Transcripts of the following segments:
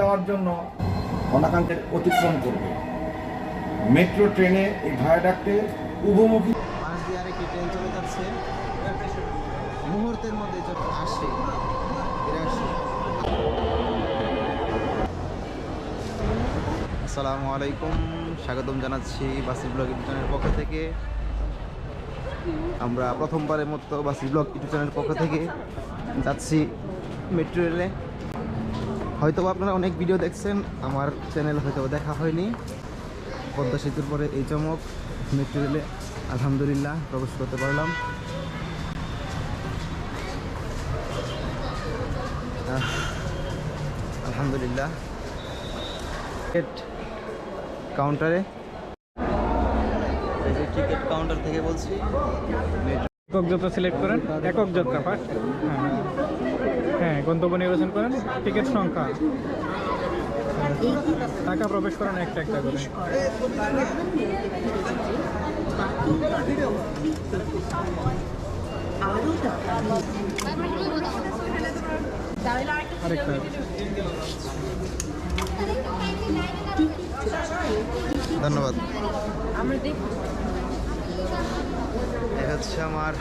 যাওয়ার জন্য অনাকাঙ্ক্ষিত অতিক্রম করবে। মেট্রো ট্রেনে এই ভায়াডাক্টে উভমুখী পাশ দিয়ে আরেকটি ট্রেন চলে যাচ্ছে, মুহূর্তের মধ্যে আসে। আসসালামু আলাইকুম, স্বাগতম জানাচ্ছি বাসির ব্লগ ইউটিউব চ্যানেলের পক্ষ থেকে। আমরা প্রথমবারের মতো বাসির ব্লগ ইউটিউব চ্যানেলের পক্ষ থেকে যাচ্ছি মেট্রো রেলে। হয়তো আপনারা অনেক ভিডিও দেখছেন, আমার চ্যানেল হয়তো দেখা হয়নি। পদ্মা সেতুর পরে এই চমক, মেট্রো রেলে আলহামদুলিল্লাহ প্রবেশ করতে পারলাম। আলহামদুলিল্লাহ। টিকিট কাউন্টারে, এই যে টিকিট কাউন্টার থেকে বলছি। একক যাত্রা সিলেক্ট করেন, একক যাত্রা ফার্স্ট। হ্যাঁ, গন্তব্য নির্বাচন করেন, টিকিট সংখ্যা, টাকা প্রবেশ করেন একটা একটা করে। আরেকটা ধন্যবাদ। এই হচ্ছে আমার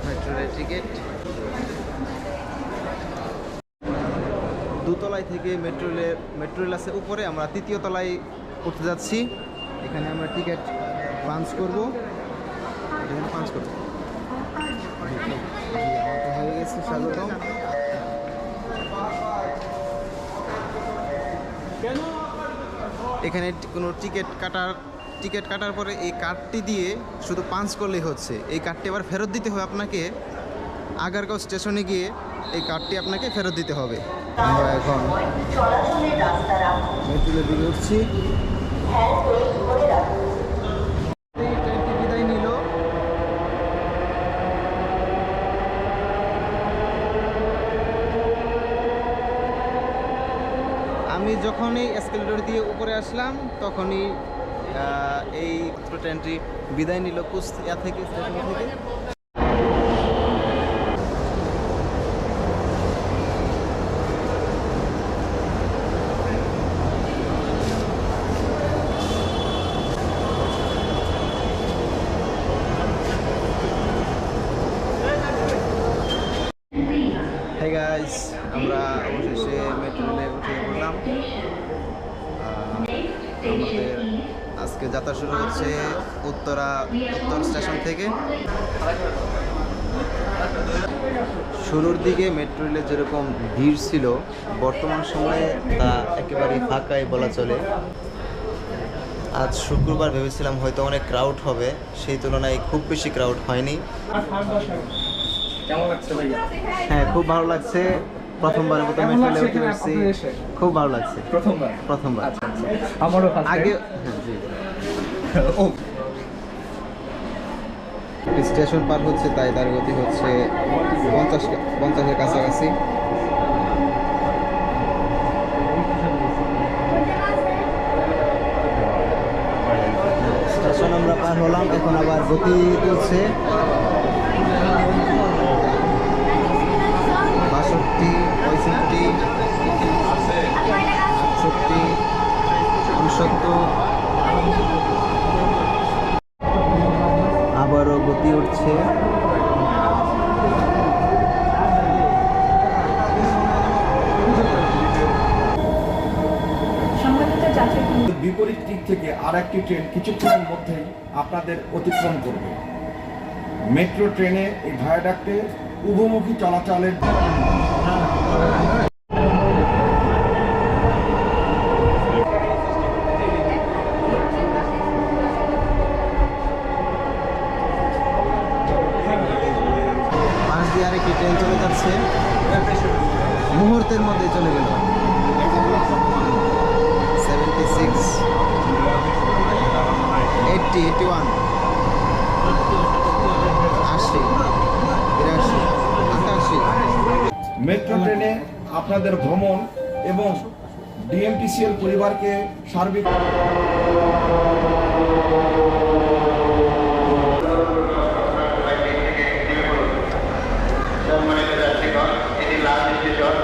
মেট্রো রেল টিকিট। দুতলায় থেকে মেট্রো রেল আছে উপরে, আমরা তৃতীয় তলায় উঠতে যাচ্ছি। এখানে আমরা টিকিট পাঞ্চ করব, এখানে পাঞ্চ করব। হয়ে গেছে, স্বাগতম। এখানে কোনো টিকিট কাটার পরে এই কার্ডটি দিয়ে শুধু পাঞ্চ করলেই হচ্ছে। এই কার্ডটি আবার ফেরত দিতে হবে আপনাকে। আগারগাঁও স্টেশনে গিয়ে এই কার্ডটি আপনাকে ফেরত দিতে হবে। আমরা এখন মেট্রোলের দিকে উঠছি। ট্রেনটি বিদায় নিল। আমি যখনই এসকেলেটর দিয়ে উপরে আসলাম তখনই এই ট্রেনটি বিদায় নিল কুষ্টিয়া থেকে, স্টেশন থেকে। Hey guys, আমরা অবশেষে মেট্রো রেলে উঠে পড়লাম। আমাদের আজকে যাত্রা শুরু হচ্ছে উত্তর স্টেশন থেকে। শুরুর দিকে মেট্রো রেলে যেরকম ভিড় ছিল, বর্তমান সময়ে তা একেবারেই ফাঁকাই বলা চলে। আজ শুক্রবার, ভেবেছিলাম হয়তো অনেক ক্রাউড হবে, সেই তুলনায় খুব বেশি ক্রাউড হয়নি। কেমন লাগছে ভাইয়া? হ্যাঁ, খুব ভালো লাগছে। প্রথমবারের মতো মেট্রো রেলে উঠতে পারছি, খুব ভালো লাগছে। প্রথমবার। আচ্ছা, আমারও আগে স্টেশন পার হচ্ছে, তাই তার গতি হচ্ছে 50-এর কাছাকাছি। স্টেশন আমরা পার হলাম, এখন আবার গতি তুলছে। 62, 65, 68, 69। আবারও গতি উঠছে। বিপরীত দিক থেকে আর একটি ট্রেন কিছুক্ষণের মধ্যেই আপনাদের অতিক্রম করবে। মেট্রো ট্রেনে এই ভায়াডাক্টে উভমুখী চলাচলের পাশ দিয়ে আরেকটি ট্রেন চলে যাচ্ছে, মুহূর্তের মধ্যে চলে গেল। 76, 80, 81, 80, 82, 88। মেট্রো ট্রেনে আপনাদের ভ্রমণ এবং ডিএমটিসিএল পরিবারকে সার্বিক সম্মানিত যাত্রীগণ, এটি লাস্ট স্টেশন।